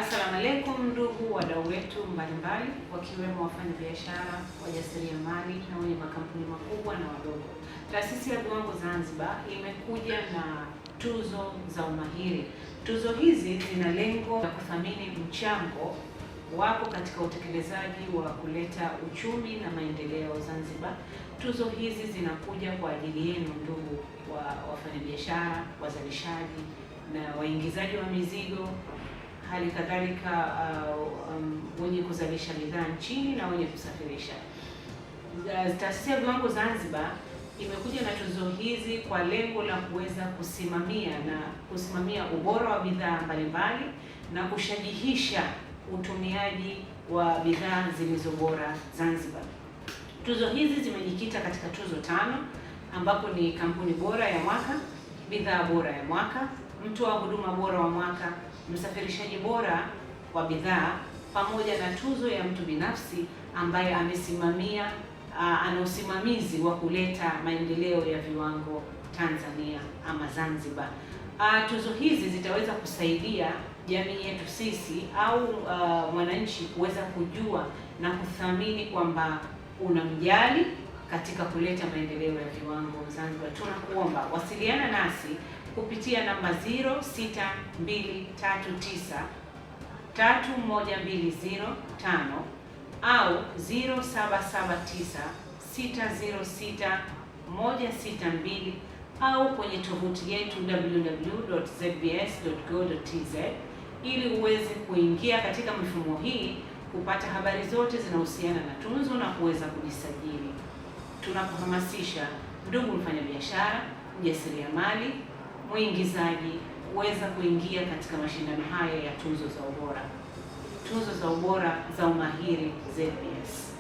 Asalamu alaykum ndugu wadau wetu mbalimbali wakiwemo wafanyabiashara, wajasiriamali na wenye makampuni makubwa na wadogo. Taasisi ya Viwango Zanzibar imekuja na tuzo za umahiri. Tuzo hizi zina lengo la kuthamini mchango wako katika utekelezaji wa kuleta uchumi na maendeleo Zanzibar. Tuzo hizi zinakuja kwa ajili yenu ndugu wa wafanyabiashara, wazalishaji na waingizaji wa mizigo, hali kadhalika wenye kuzalisha bidhaa nchini na wenye kusafirisha. Taasisi ya Viwango Zanzibar imekuja na tuzo hizi kwa lengo la kuweza kusimamia ubora wa bidhaa mbalimbali na kushajihisha utumiaji wa bidhaa zilizo bora Zanzibar. Tuzo hizi zimejikita katika tuzo 5 ambapo ni kampuni bora ya mwaka, bidhaa bora ya mwaka, mtoa huduma bora wa mwaka, msafirishaji bora wa bidhaa, pamoja na tuzo ya mtu binafsi ambaye amesimamia ana usimamizi wa kuleta maendeleo ya viwango Tanzania ama Zanzibar. Tuzo hizi zitaweza kusaidia jamii yetu sisi au mwananchi kuweza kujua na kuthamini kwamba unamjali katika kuleta maendeleo ya viwango Zanzibar. Tunakuomba wasiliana nasi kupitia namba 0623931205 au 0779606162 au kwenye tovuti yetu www.zbs.go.tz ili uweze kuingia katika mifumo hii kupata habari zote zinahusiana na tuzo na kuweza kujisajili. Tunakuhamasisha ndugu mfanyabiashara, mjasiriamali, muingizaji kuweza kuingia katika mashindano haya ya tuzo za ubora. Tuzo za ubora za umahiri ZBS.